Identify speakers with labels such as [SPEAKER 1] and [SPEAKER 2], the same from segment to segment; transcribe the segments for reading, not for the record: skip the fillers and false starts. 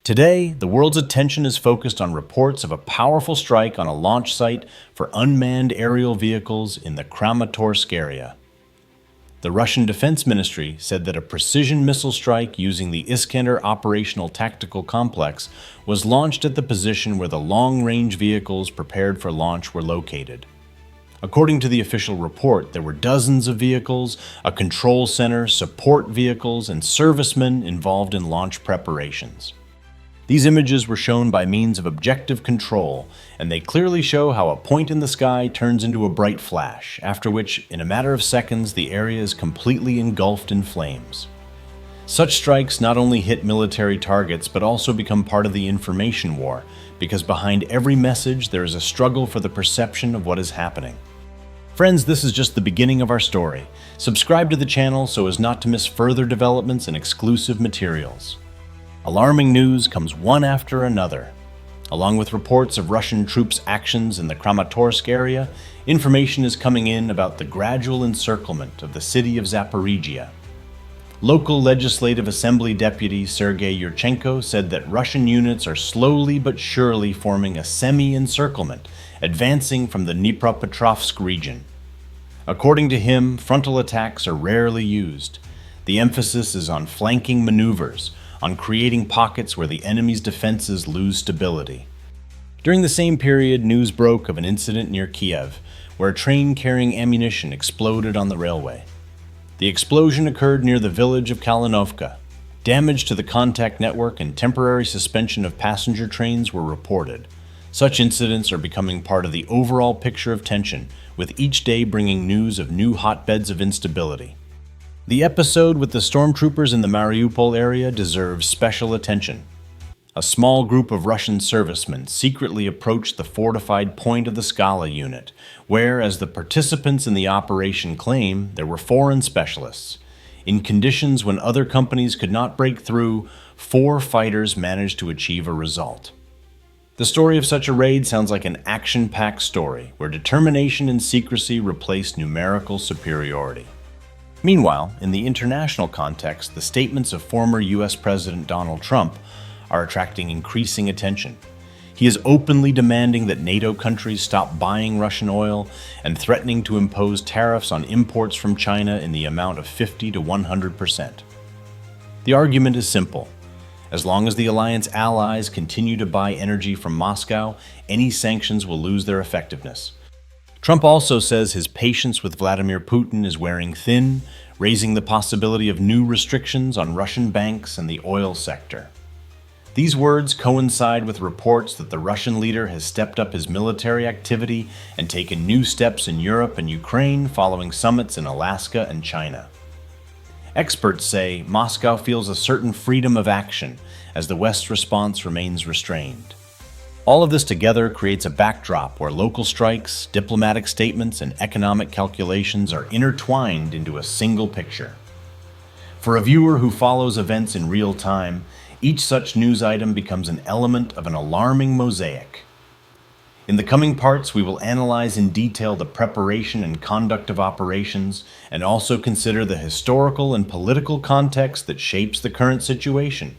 [SPEAKER 1] Today, the world's attention is focused on reports of a powerful strike on a launch site for unmanned aerial vehicles in the Kramatorsk area. The Russian Defense Ministry said that a precision missile strike using the Iskander operational tactical complex was launched at the position where the long-range vehicles prepared for launch were located. According to the official report, there were dozens of vehicles, a control center, support vehicles, and servicemen involved in launch preparations. These images were shown by means of objective control, and they clearly show how a point in the sky turns into a bright flash, after which, in a matter of seconds, the area is completely engulfed in flames. Such strikes not only hit military targets, but also become part of the information war, because behind every message there is a struggle for the perception of what is happening. Friends, this is just the beginning of our story. Subscribe to the channel so as not to miss further developments and exclusive materials. Alarming news comes one after another. Along with reports of Russian troops' actions in the Kramatorsk area, information is coming in about the gradual encirclement of the city of Zaporizhzhia. Local Legislative Assembly Deputy Sergei Yurchenko said that Russian units are slowly but surely forming a semi-encirclement, advancing from the Dnipropetrovsk region. According to him, frontal attacks are rarely used. The emphasis is on flanking maneuvers, on creating pockets where the enemy's defenses lose stability. During the same period, news broke of an incident near Kyiv, where a train carrying ammunition exploded on the railway. The explosion occurred near the village of Kalinovka. Damage to the contact network and temporary suspension of passenger trains were reported. Such incidents are becoming part of the overall picture of tension, with each day bringing news of new hotbeds of instability. The episode with the stormtroopers in the Mariupol area deserves special attention. A small group of Russian servicemen secretly approached the fortified point of the Skala unit, where, as the participants in the operation claim, there were foreign specialists. In conditions when other companies could not break through, 4 fighters managed to achieve a result. The story of such a raid sounds like an action-packed story, where determination and secrecy replace numerical superiority. Meanwhile, in the international context, the statements of former U.S. President Donald Trump are attracting increasing attention. He is openly demanding that NATO countries stop buying Russian oil and threatening to impose tariffs on imports from China in the amount of 50 to 100%. The argument is simple. As long as the alliance allies continue to buy energy from Moscow, any sanctions will lose their effectiveness. Trump also says his patience with Vladimir Putin is wearing thin, raising the possibility of new restrictions on Russian banks and the oil sector. These words coincide with reports that the Russian leader has stepped up his military activity and taken new steps in Europe and Ukraine following summits in Alaska and China. Experts say Moscow feels a certain freedom of action as the West's response remains restrained. All of this together creates a backdrop where local strikes, diplomatic statements, and economic calculations are intertwined into a single picture. For a viewer who follows events in real time, each such news item becomes an element of an alarming mosaic. In the coming parts, we will analyze in detail the preparation and conduct of operations, and also consider the historical and political context that shapes the current situation.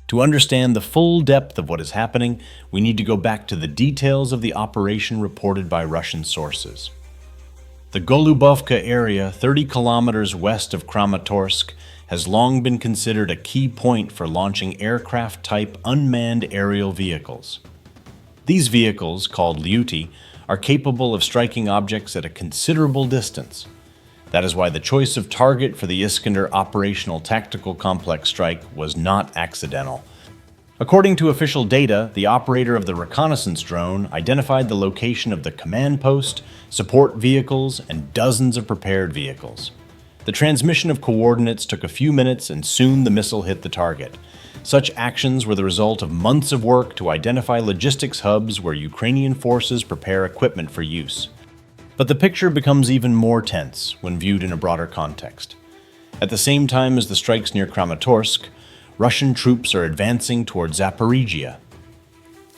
[SPEAKER 1] To understand the full depth of what is happening, we need to go back to the details of the operation reported by Russian sources. The Golubovka area, 30 kilometers west of Kramatorsk, has long been considered a key point for launching aircraft-type unmanned aerial vehicles. These vehicles, called Lyuti, are capable of striking objects at a considerable distance. That is why the choice of target for the Iskander operational tactical complex strike was not accidental. According to official data, the operator of the reconnaissance drone identified the location of the command post, support vehicles, and dozens of prepared vehicles. The transmission of coordinates took a few minutes, and soon the missile hit the target. Such actions were the result of months of work to identify logistics hubs where Ukrainian forces prepare equipment for use. But the picture becomes even more tense when viewed in a broader context. At the same time as the strikes near Kramatorsk, Russian troops are advancing toward Zaporizhzhia.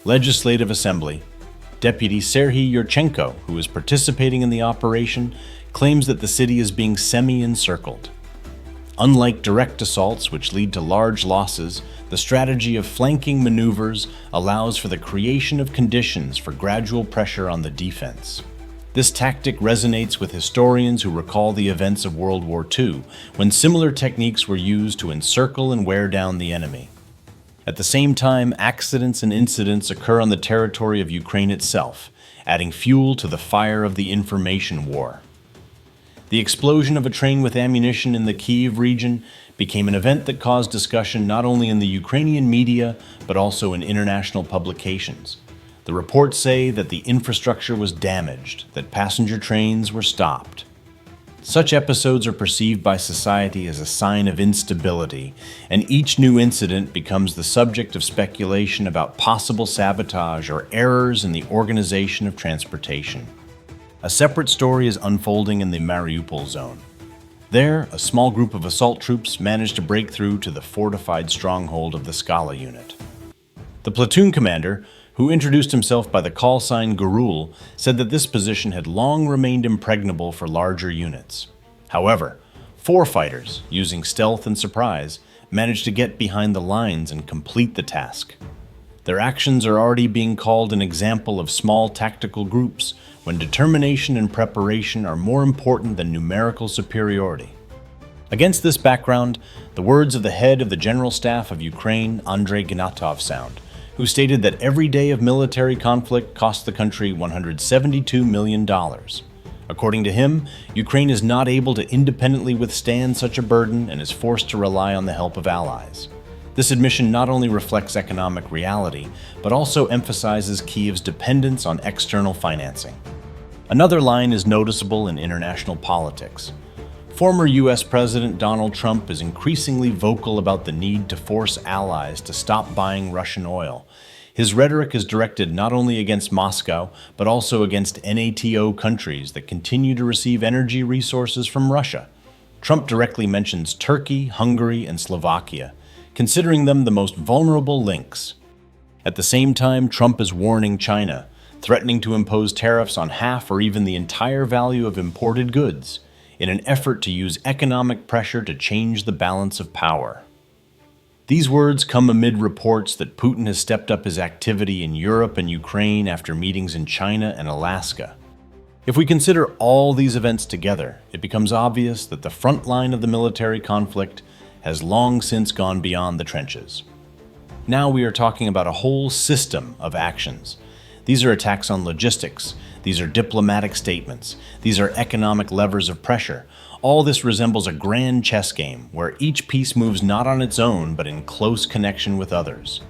[SPEAKER 1] Legislative Assembly Deputy Serhiy Yurchenko, who is participating in the operation, claims that the city is being semi-encircled. Unlike direct assaults, which lead to large losses, the strategy of flanking maneuvers allows for the creation of conditions for gradual pressure on the defense. This tactic resonates with historians who recall the events of World War II, when similar techniques were used to encircle and wear down the enemy. At the same time, accidents and incidents occur on the territory of Ukraine itself, adding fuel to the fire of the information war. The explosion of a train with ammunition in the Kyiv region became an event that caused discussion not only in the Ukrainian media, but also in international publications. The reports say that the infrastructure was damaged, that passenger trains were stopped. Such episodes are perceived by society as a sign of instability, and each new incident becomes the subject of speculation about possible sabotage or errors in the organization of transportation. A separate story is unfolding in the Mariupol zone. There, a small group of assault troops managed to break through to the fortified stronghold of the Skala unit. The platoon commander, who introduced himself by the call sign Gurul, said that this position had long remained impregnable for larger units. However, 4 fighters, using stealth and surprise, managed to get behind the lines and complete the task. Their actions are already being called an example of small tactical groups, when determination and preparation are more important than numerical superiority. Against this background, the words of the head of the General Staff of Ukraine, Andrei Gnatov, sound, who stated that every day of military conflict cost the country $172 million. According to him, Ukraine is not able to independently withstand such a burden and is forced to rely on the help of allies. This admission not only reflects economic reality, but also emphasizes Kyiv's dependence on external financing. Another line is noticeable in international politics. Former U.S. President Donald Trump is increasingly vocal about the need to force allies to stop buying Russian oil. His rhetoric is directed not only against Moscow, but also against NATO countries that continue to receive energy resources from Russia. Trump directly mentions Turkey, Hungary, and Slovakia, considering them the most vulnerable links. At the same time, Trump is warning China, threatening to impose tariffs on half or even the entire value of imported goods, in an effort to use economic pressure to change the balance of power. These words come amid reports that Putin has stepped up his activity in Europe and Ukraine after meetings in China and Alaska. If we consider all these events together, it becomes obvious that the front line of the military conflict has long since gone beyond the trenches. Now we are talking about a whole system of actions. These are attacks on logistics. These are diplomatic statements. These are economic levers of pressure. All this resembles a grand chess game where each piece moves not on its own but in close connection with others.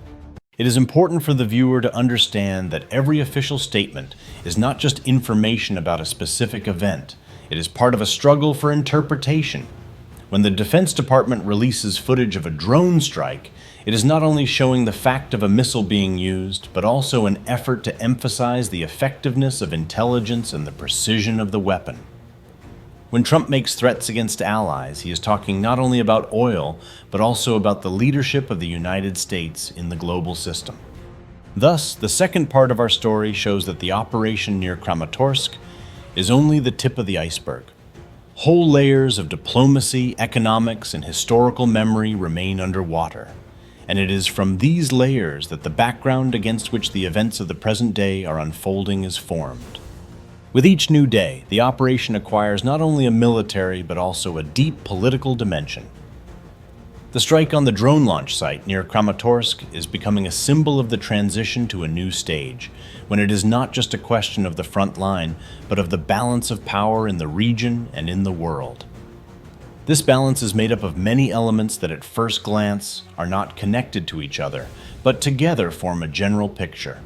[SPEAKER 1] It is important for the viewer to understand that every official statement is not just information about a specific event. It is part of a struggle for interpretation. When the Defense Department releases footage of a drone strike, it is not only showing the fact of a missile being used, but also an effort to emphasize the effectiveness of intelligence and the precision of the weapon. When Trump makes threats against allies, he is talking not only about oil, but also about the leadership of the United States in the global system. Thus, the second part of our story shows that the operation near Kramatorsk is only the tip of the iceberg. Whole layers of diplomacy, economics, and historical memory remain underwater. And it is from these layers that the background against which the events of the present day are unfolding is formed. With each new day, the operation acquires not only a military but also a deep political dimension. The strike on the drone launch site near Kramatorsk is becoming a symbol of the transition to a new stage, when it is not just a question of the front line, but of the balance of power in the region and in the world. This balance is made up of many elements that at first glance are not connected to each other, but together form a general picture.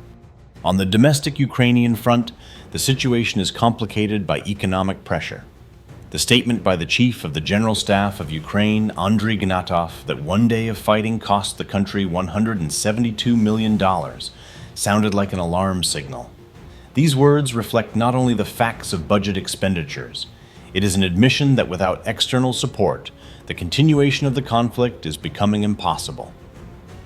[SPEAKER 1] On the domestic Ukrainian front, the situation is complicated by economic pressure. The statement by the chief of the General Staff of Ukraine, Andrei Gnatov, that one day of fighting cost the country $172 million sounded like an alarm signal. These words reflect not only the facts of budget expenditures. It is an admission that without external support, the continuation of the conflict is becoming impossible.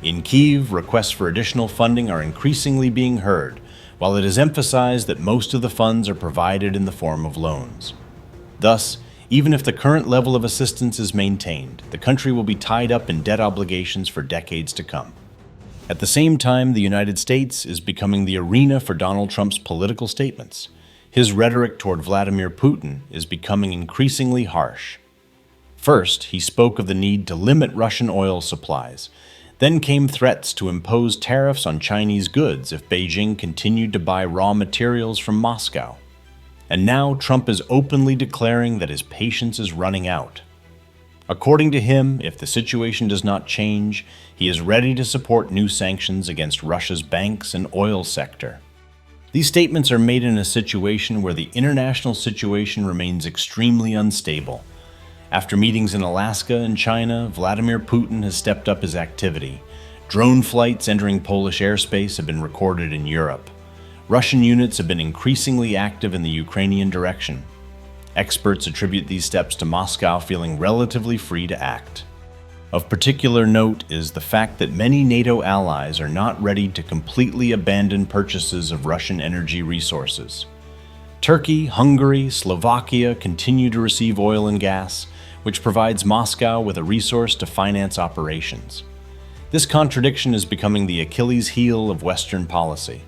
[SPEAKER 1] In Kyiv, requests for additional funding are increasingly being heard, while it is emphasized that most of the funds are provided in the form of loans. Thus, Even if the current level of assistance is maintained, the country will be tied up in debt obligations for decades to come. At the same time, the United States is becoming the arena for Donald Trump's political statements. His rhetoric toward Vladimir Putin is becoming increasingly harsh. First, he spoke of the need to limit Russian oil supplies. Then came threats to impose tariffs on Chinese goods if Beijing continued to buy raw materials from Moscow. And now Trump is openly declaring that his patience is running out. According to him, if the situation does not change, he is ready to support new sanctions against Russia's banks and oil sector. These statements are made in a situation where the international situation remains extremely unstable. After meetings in Alaska and China, Vladimir Putin has stepped up his activity. Drone flights entering Polish airspace have been recorded in Europe. Russian units have been increasingly active in the Ukrainian direction. Experts attribute these steps to Moscow feeling relatively free to act. Of particular note is the fact that many NATO allies are not ready to completely abandon purchases of Russian energy resources. Turkey, Hungary, Slovakia continue to receive oil and gas, which provides Moscow with a resource to finance operations. This contradiction is becoming the Achilles heel of Western policy.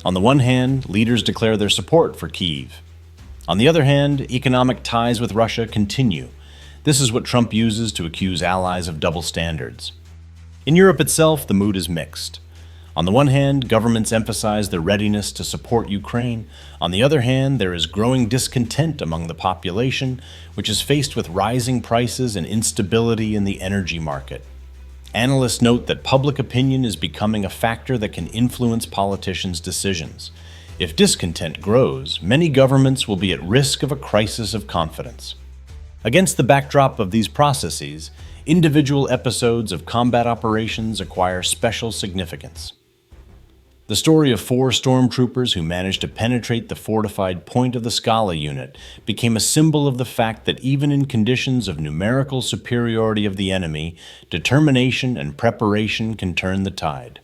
[SPEAKER 1] On the one hand, leaders declare their support for Kyiv. On the other hand, economic ties with Russia continue. This is what Trump uses to accuse allies of double standards. In Europe itself, the mood is mixed. On the one hand, governments emphasize their readiness to support Ukraine. On the other hand, there is growing discontent among the population, which is faced with rising prices and instability in the energy market. Analysts note that public opinion is becoming a factor that can influence politicians' decisions. If discontent grows, many governments will be at risk of a crisis of confidence. Against the backdrop of these processes, individual episodes of combat operations acquire special significance. The story of 4 stormtroopers who managed to penetrate the fortified point of the Scala unit became a symbol of the fact that even in conditions of numerical superiority of the enemy, determination and preparation can turn the tide.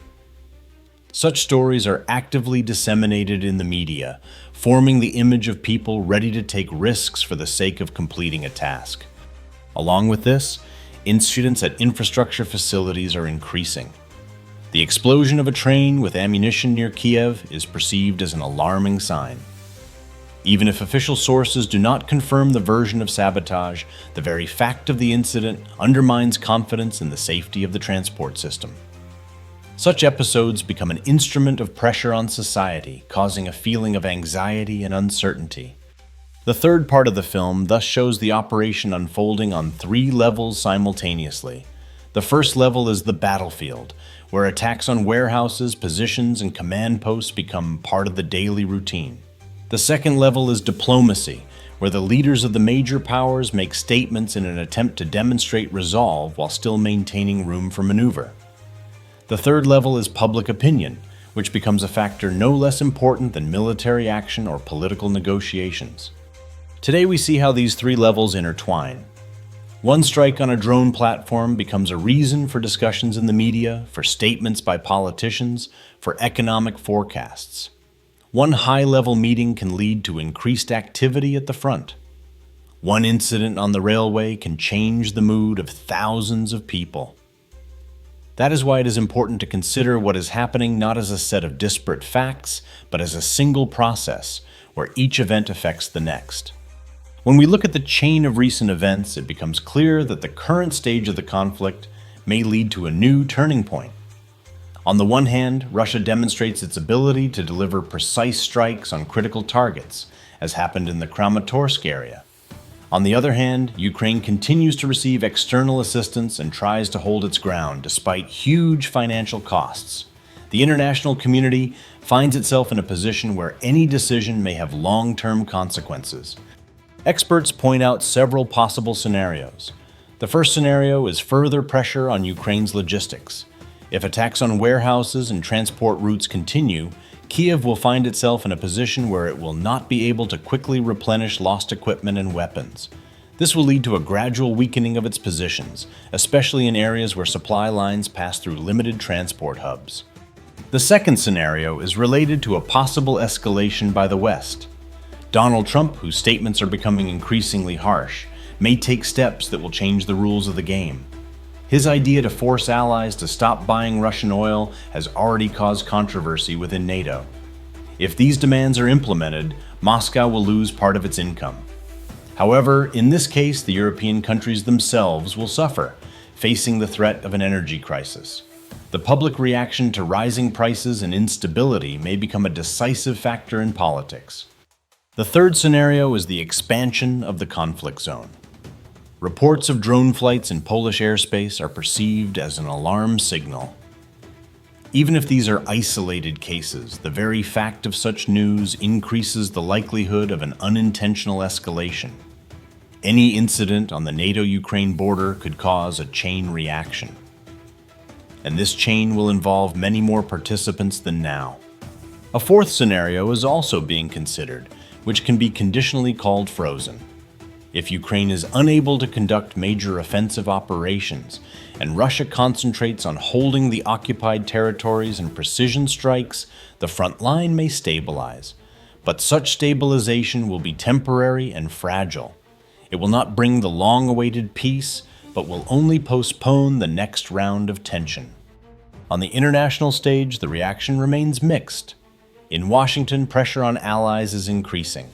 [SPEAKER 1] Such stories are actively disseminated in the media, forming the image of people ready to take risks for the sake of completing a task. Along with this, incidents at infrastructure facilities are increasing. The explosion of a train with ammunition near Kyiv is perceived as an alarming sign. Even if official sources do not confirm the version of sabotage, the very fact of the incident undermines confidence in the safety of the transport system. Such episodes become an instrument of pressure on society, causing a feeling of anxiety and uncertainty. The third part of the film thus shows the operation unfolding on 3 levels simultaneously. The first level is the battlefield, where attacks on warehouses, positions, and command posts become part of the daily routine. The second level is diplomacy, where the leaders of the major powers make statements in an attempt to demonstrate resolve while still maintaining room for maneuver. The third level is public opinion, which becomes a factor no less important than military action or political negotiations. Today we see how these 3 levels intertwine. One strike on a drone platform becomes a reason for discussions in the media, for statements by politicians, for economic forecasts. One high-level meeting can lead to increased activity at the front. One incident on the railway can change the mood of thousands of people. That is why it is important to consider what is happening not as a set of disparate facts, but as a single process, where each event affects the next. When we look at the chain of recent events, it becomes clear that the current stage of the conflict may lead to a new turning point. On the one hand, Russia demonstrates its ability to deliver precise strikes on critical targets, as happened in the Kramatorsk area. On the other hand, Ukraine continues to receive external assistance and tries to hold its ground despite huge financial costs. The international community finds itself in a position where any decision may have long-term consequences. Experts point out several possible scenarios. The first scenario is further pressure on Ukraine's logistics. If attacks on warehouses and transport routes continue, Kyiv will find itself in a position where it will not be able to quickly replenish lost equipment and weapons. This will lead to a gradual weakening of its positions, especially in areas where supply lines pass through limited transport hubs. The second scenario is related to a possible escalation by the West. Donald Trump, whose statements are becoming increasingly harsh, may take steps that will change the rules of the game. His idea to force allies to stop buying Russian oil has already caused controversy within NATO. If these demands are implemented, Moscow will lose part of its income. However, in this case, the European countries themselves will suffer, facing the threat of an energy crisis. The public reaction to rising prices and instability may become a decisive factor in politics. The third scenario is the expansion of the conflict zone. Reports of drone flights in Polish airspace are perceived as an alarm signal. Even if these are isolated cases, the very fact of such news increases the likelihood of an unintentional escalation. Any incident on the NATO-Ukraine border could cause a chain reaction. And this chain will involve many more participants than now. A fourth scenario is also being considered, which can be conditionally called frozen. If Ukraine is unable to conduct major offensive operations, and Russia concentrates on holding the occupied territories and precision strikes, the front line may stabilize. But such stabilization will be temporary and fragile. It will not bring the long-awaited peace, but will only postpone the next round of tension. On the international stage, the reaction remains mixed. In Washington, pressure on allies is increasing.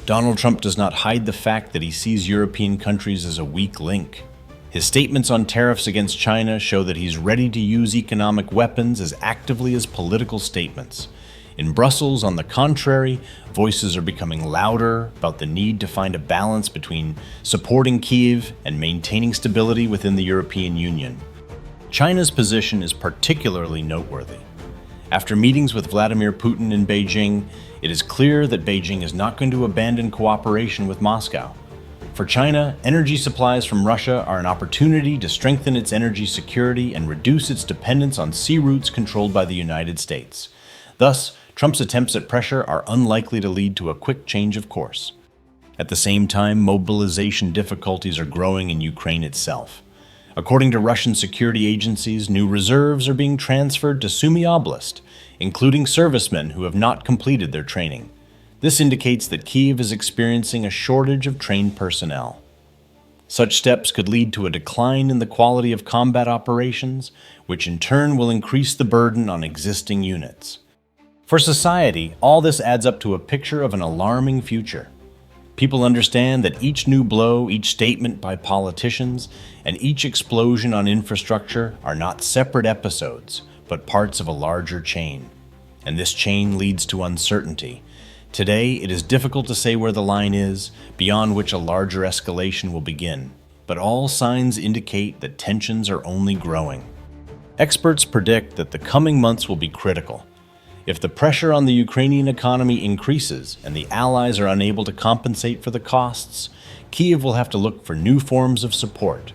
[SPEAKER 1] Donald Trump does not hide the fact that he sees European countries as a weak link. His statements on tariffs against China show that he's ready to use economic weapons as actively as political statements. In Brussels, on the contrary, voices are becoming louder about the need to find a balance between supporting Kyiv and maintaining stability within the European Union. China's position is particularly noteworthy. After meetings with Vladimir Putin in Beijing, it is clear that Beijing is not going to abandon cooperation with Moscow. For China, energy supplies from Russia are an opportunity to strengthen its energy security and reduce its dependence on sea routes controlled by the United States. Thus, Trump's attempts at pressure are unlikely to lead to a quick change of course. At the same time, mobilization difficulties are growing in Ukraine itself. According to Russian security agencies, new reserves are being transferred to Sumy Oblast, including servicemen who have not completed their training. This indicates that Kyiv is experiencing a shortage of trained personnel. Such steps could lead to a decline in the quality of combat operations, which in turn will increase the burden on existing units. For society, all this adds up to a picture of an alarming future. People understand that each new blow, each statement by politicians, and each explosion on infrastructure are not separate episodes, but parts of a larger chain. And this chain leads to uncertainty. Today, it is difficult to say where the line is, beyond which a larger escalation will begin. But all signs indicate that tensions are only growing. Experts predict that the coming months will be critical. If the pressure on the Ukrainian economy increases and the allies are unable to compensate for the costs, Kyiv will have to look for new forms of support.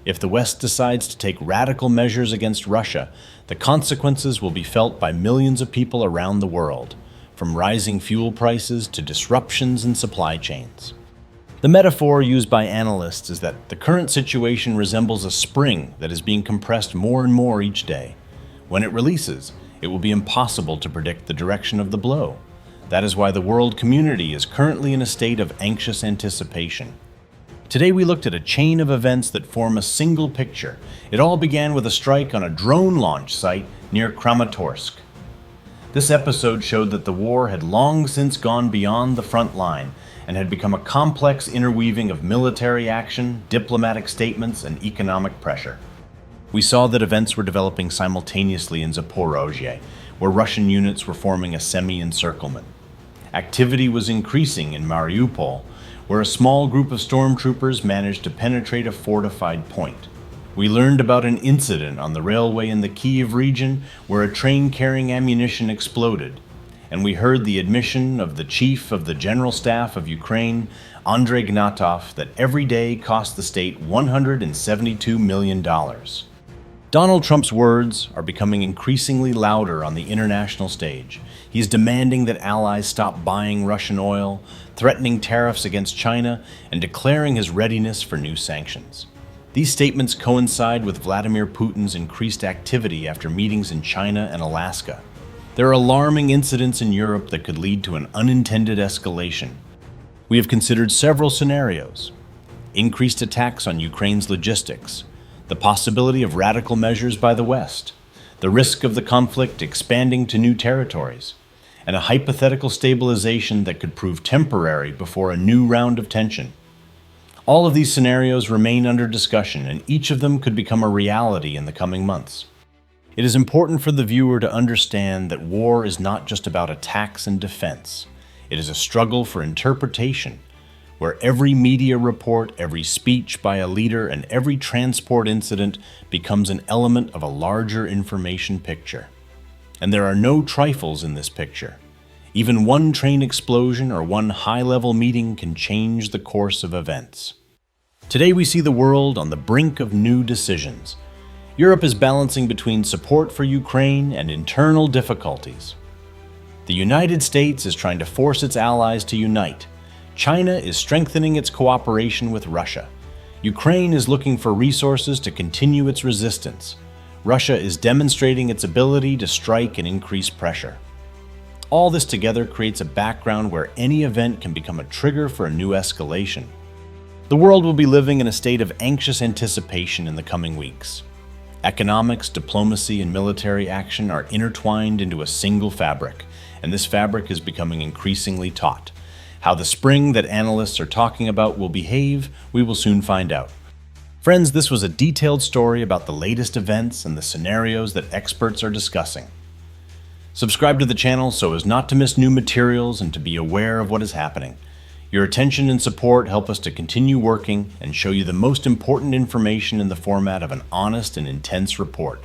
[SPEAKER 1] If the West decides to take radical measures against Russia, the consequences will be felt by millions of people around the world, from rising fuel prices to disruptions in supply chains. The metaphor used by analysts is that the current situation resembles a spring that is being compressed more and more each day. When it releases, it will be impossible to predict the direction of the blow. That is why the world community is currently in a state of anxious anticipation. Today we looked at a chain of events that form a single picture. It all began with a strike on a drone launch site near Kramatorsk. This episode showed that the war had long since gone beyond the front line and had become a complex interweaving of military action, diplomatic statements, and economic pressure. We saw that events were developing simultaneously in Zaporizhzhia, where Russian units were forming a semi-encirclement. Activity was increasing in Mariupol, where a small group of stormtroopers managed to penetrate a fortified point. We learned about an incident on the railway in the Kyiv region where a train carrying ammunition exploded, and we heard the admission of the chief of the General Staff of Ukraine, Andrei Gnatov, that every day cost the state $172 million. Donald Trump's words are becoming increasingly louder on the international stage. He's demanding that allies stop buying Russian oil, threatening tariffs against China, and declaring his readiness for new sanctions. These statements coincide with Vladimir Putin's increased activity after meetings in China and Alaska. There are alarming incidents in Europe that could lead to an unintended escalation. We have considered several scenarios. increased attacks on Ukraine's logistics, the possibility of radical measures by the West, the risk of the conflict expanding to new territories, and a hypothetical stabilization that could prove temporary before a new round of tension. All of these scenarios remain under discussion, and each of them could become a reality in the coming months. It is important for the viewer to understand that war is not just about attacks and defense. It is a struggle for interpretation, where every media report, every speech by a leader, and every transport incident becomes an element of a larger information picture. And there are no trifles in this picture. Even one train explosion or one high-level meeting can change the course of events. Today we see the world on the brink of new decisions. Europe is balancing between support for Ukraine and internal difficulties. The United States is trying to force its allies to unite. China is strengthening its cooperation with Russia. Ukraine is looking for resources to continue its resistance. Russia is demonstrating its ability to strike and increase pressure. All this together creates a background where any event can become a trigger for a new escalation. The world will be living in a state of anxious anticipation in the coming weeks. Economics, diplomacy, and military action are intertwined into a single fabric, and this fabric is becoming increasingly taut. How the spring that analysts are talking about will behave, we will soon find out. Friends, this was a detailed story about the latest events and the scenarios that experts are discussing. Subscribe to the channel so as not to miss new materials and to be aware of what is happening. Your attention and support help us to continue working and show you the most important information in the format of an honest and intense report.